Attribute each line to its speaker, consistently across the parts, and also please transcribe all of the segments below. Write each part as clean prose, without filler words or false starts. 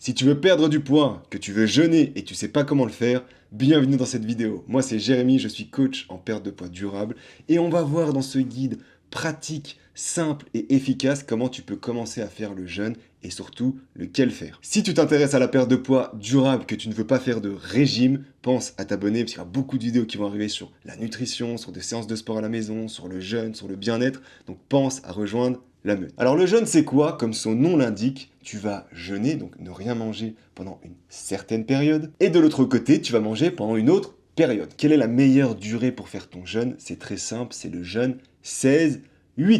Speaker 1: Si tu veux perdre du poids, que tu veux jeûner et tu sais pas comment le faire, bienvenue dans cette vidéo. Moi c'est Jérémy, je suis coach en perte de poids durable et on va voir dans ce guide pratique, simple et efficace comment tu peux commencer à faire le jeûne et surtout lequel faire. Si tu t'intéresses à la perte de poids durable, que tu ne veux pas faire de régime, pense à t'abonner parce qu'il y a beaucoup de vidéos qui vont arriver sur la nutrition, sur des séances de sport à la maison, sur le jeûne, sur le bien-être, donc pense à rejoindre la meute. Alors le jeûne c'est quoi? Comme son nom l'indique, tu vas jeûner, donc ne rien manger pendant une certaine période, et de l'autre côté, tu vas manger pendant une autre période. Quelle est la meilleure durée pour faire ton jeûne? C'est très simple, c'est le jeûne 16-8.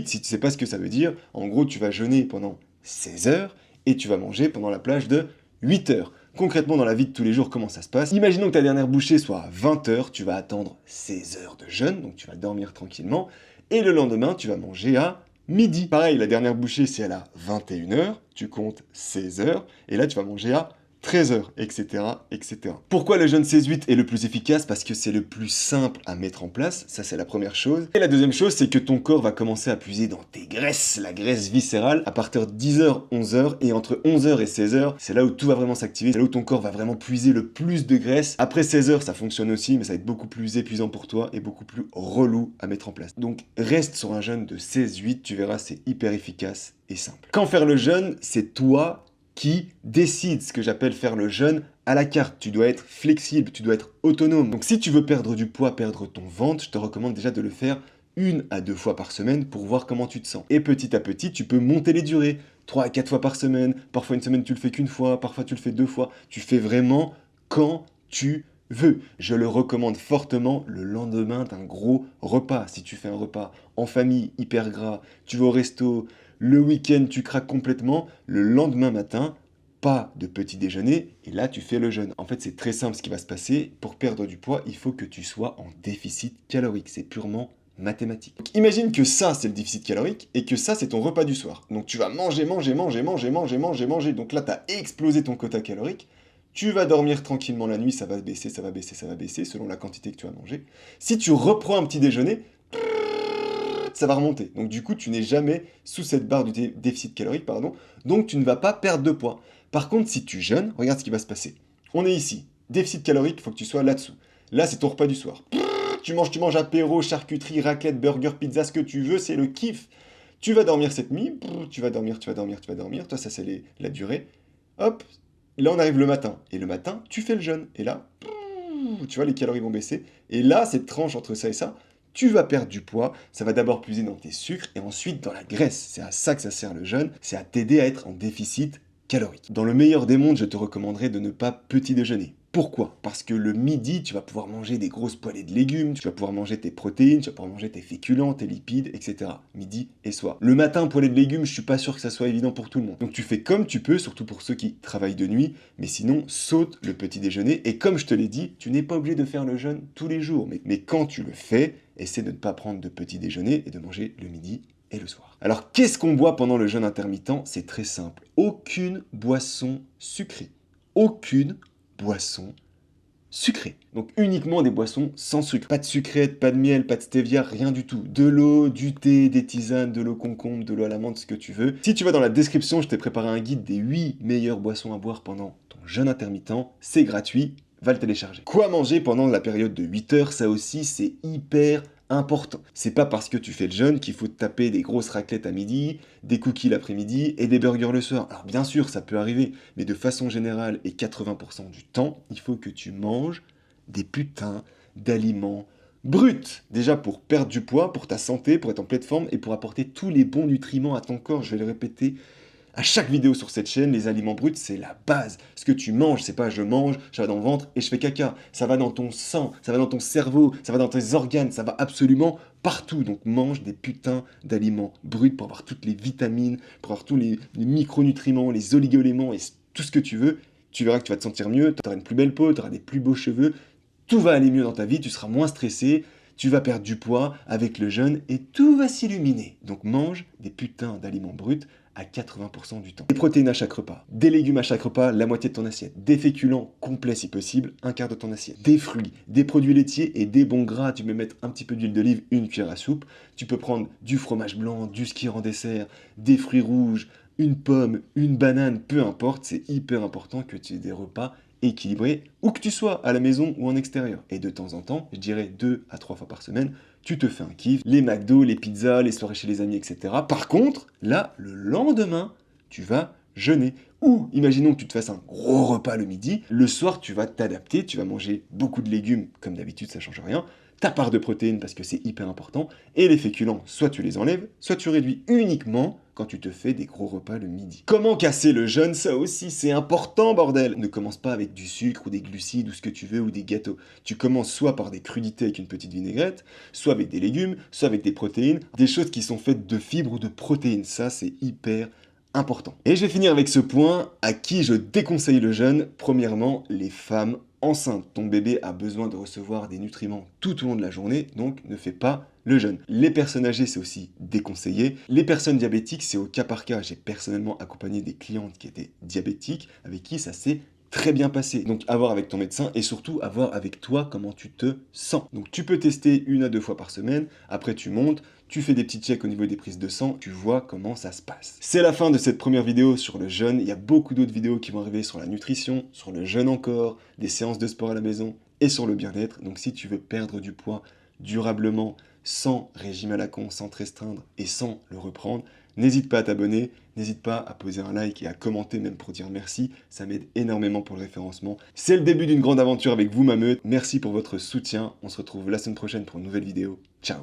Speaker 1: Si tu ne sais pas ce que ça veut dire, en gros tu vas jeûner pendant 16 heures et tu vas manger pendant la plage de 8 heures. Concrètement, dans la vie de tous les jours, comment ça se passe? Imaginons que ta dernière bouchée soit à 20 heures, tu vas attendre 16 heures de jeûne, donc tu vas dormir tranquillement, et le lendemain, tu vas manger à midi. Pareil, la dernière bouchée, si elle a 21 heures, tu comptes 16 heures, et là, tu vas manger à 13 heures, etc., etc. Pourquoi le jeûne 16-8 est le plus efficace? Parce que c'est le plus simple à mettre en place, ça c'est la première chose. Et la deuxième chose, c'est que ton corps va commencer à puiser dans tes graisses, la graisse viscérale, à partir de 10h, 11h, et entre 11h et 16h, c'est là où tout va vraiment s'activer, c'est là où ton corps va vraiment puiser le plus de graisse. Après 16h, ça fonctionne aussi, mais ça va être beaucoup plus épuisant pour toi et beaucoup plus relou à mettre en place. Donc reste sur un jeûne de 16-8, tu verras, c'est hyper efficace et simple. Quand faire le jeûne, c'est toi qui décide, ce que j'appelle faire le jeûne à la carte. Tu dois être flexible, tu dois être autonome. Donc si tu veux perdre du poids, perdre ton ventre, je te recommande déjà de le faire 1 à 2 fois par semaine pour voir comment tu te sens. Et petit à petit, tu peux monter les durées, 3 à 4 fois par semaine. Parfois une semaine tu le fais qu'une fois, parfois tu le fais 2 fois. Tu fais vraiment quand tu veux. Je le recommande fortement le lendemain d'un gros repas. Si tu fais un repas en famille, hyper gras, tu vas au resto, le week-end, tu craques complètement. Le lendemain matin, pas de petit déjeuner, et là, tu fais le jeûne. En fait, c'est très simple ce qui va se passer. Pour perdre du poids, il faut que tu sois en déficit calorique. C'est purement mathématique. Donc, imagine que ça, c'est le déficit calorique, et que ça, c'est ton repas du soir. Donc, tu vas manger. Donc là, tu as explosé ton quota calorique. Tu vas dormir tranquillement la nuit, ça va baisser, selon la quantité que tu as mangé. Si tu reprends un petit déjeuner, ça va remonter. Donc du coup, tu n'es jamais sous cette barre du déficit calorique, pardon. Donc tu ne vas pas perdre de poids. Par contre, si tu jeûnes, regarde ce qui va se passer. On est ici. Déficit calorique, il faut que tu sois là-dessous. Là, c'est ton repas du soir. Tu manges apéro, charcuterie, raclette, burger, pizza, ce que tu veux, c'est le kiff. Tu vas dormir cette nuit. Tu vas dormir. Toi, ça, c'est la durée. Hop. Là, on arrive le matin. Et le matin, tu fais le jeûne. Et là, tu vois, les calories vont baisser. Et là, cette tranche entre ça et ça, tu vas perdre du poids, ça va d'abord puiser dans tes sucres et ensuite dans la graisse. C'est à ça que ça sert le jeûne, c'est à t'aider à être en déficit calorique. Dans le meilleur des mondes, je te recommanderais de ne pas petit déjeuner. Pourquoi? Parce que le midi, tu vas pouvoir manger des grosses poêlées de légumes, tu vas pouvoir manger tes protéines, tu vas pouvoir manger tes féculents, tes lipides, etc. Midi et soir. Le matin, poêlée de légumes, je suis pas sûr que ça soit évident pour tout le monde. Donc tu fais comme tu peux, surtout pour ceux qui travaillent de nuit, mais sinon, saute le petit déjeuner. Et comme je te l'ai dit, tu n'es pas obligé de faire le jeûne tous les jours. Mais quand tu le fais, essaie de ne pas prendre de petit déjeuner et de manger le midi et le soir. Alors qu'est-ce qu'on boit pendant le jeûne intermittent? C'est très simple. Aucune boisson sucrée. Aucune boisson sucrée. Donc uniquement des boissons sans sucre. Pas de sucrète, pas de miel, pas de stevia, rien du tout. De l'eau, du thé, des tisanes, de l'eau concombre, de l'eau à l'amande, ce que tu veux. Si tu vas dans la description, je t'ai préparé un guide des 8 meilleures boissons à boire pendant ton jeûne intermittent. C'est gratuit, va le télécharger. Quoi manger pendant la période de 8 heures? Ça aussi, c'est hyper important. C'est pas parce que tu fais le jeûne qu'il faut te taper des grosses raclettes à midi, des cookies l'après-midi et des burgers le soir. Alors bien sûr, ça peut arriver, mais de façon générale et 80% du temps, il faut que tu manges des putains d'aliments bruts. Déjà pour perdre du poids, pour ta santé, pour être en pleine forme et pour apporter tous les bons nutriments à ton corps. Je vais le répéter à chaque vidéo sur cette chaîne, les aliments bruts, c'est la base. Ce que tu manges, c'est pas je mange, ça va dans le ventre et je fais caca. Ça va dans ton sang, ça va dans ton cerveau, ça va dans tes organes, ça va absolument partout. Donc mange des putains d'aliments bruts pour avoir toutes les vitamines, pour avoir tous les micronutriments, les oligo-éléments et tout ce que tu veux. Tu verras que tu vas te sentir mieux, tu auras une plus belle peau, tu auras des plus beaux cheveux. Tout va aller mieux dans ta vie, tu seras moins stressé, tu vas perdre du poids avec le jeûne et tout va s'illuminer. Donc mange des putains d'aliments bruts à 80% du temps. Des protéines à chaque repas, des légumes à chaque repas, la moitié de ton assiette, des féculents complets si possible, un quart de ton assiette, des fruits, des produits laitiers et des bons gras, tu peux mettre un petit peu d'huile d'olive, une cuillère à soupe, tu peux prendre du fromage blanc, du skyr en dessert, des fruits rouges, une pomme, une banane, peu importe, c'est hyper important que tu aies des repas équilibrés, où que tu sois, à la maison ou en extérieur. Et de temps en temps, je dirais 2 à 3 fois par semaine, tu te fais un kiff, les McDo, les pizzas, les soirées chez les amis, etc. Par contre, là, le lendemain, tu vas jeûner. Ou, imaginons que tu te fasses un gros repas le midi, le soir, tu vas t'adapter, tu vas manger beaucoup de légumes, comme d'habitude, ça change rien, ta part de protéines, parce que c'est hyper important, et les féculents, soit tu les enlèves, soit tu réduis uniquement quand tu te fais des gros repas le midi. Comment casser le jeûne? Ça aussi, c'est important, bordel! Ne commence pas avec du sucre ou des glucides ou ce que tu veux ou des gâteaux. Tu commences soit par des crudités avec une petite vinaigrette, soit avec des légumes, soit avec des protéines, des choses qui sont faites de fibres ou de protéines. Ça, c'est hyper important. Et je vais finir avec ce point, à qui je déconseille le jeûne. Premièrement, les femmes enceintes. Ton bébé a besoin de recevoir des nutriments tout au long de la journée, donc ne fais pas le jeûne. Les personnes âgées, c'est aussi déconseillé. Les personnes diabétiques, c'est au cas par cas. J'ai personnellement accompagné des clientes qui étaient diabétiques, avec qui ça s'est très bien passé. Donc à voir avec ton médecin et surtout à voir avec toi comment tu te sens. Donc tu peux tester 1 à 2 fois par semaine, après tu montes, tu fais des petits checks au niveau des prises de sang, tu vois comment ça se passe. C'est la fin de cette première vidéo sur le jeûne. Il y a beaucoup d'autres vidéos qui vont arriver sur la nutrition, sur le jeûne encore, des séances de sport à la maison et sur le bien-être. Donc si tu veux perdre du poids durablement, sans régime à la con, sans te restreindre et sans le reprendre, n'hésite pas à t'abonner, n'hésite pas à poser un like et à commenter même pour dire merci, ça m'aide énormément pour le référencement. C'est le début d'une grande aventure avec vous ma meute, merci pour votre soutien, on se retrouve la semaine prochaine pour une nouvelle vidéo, ciao.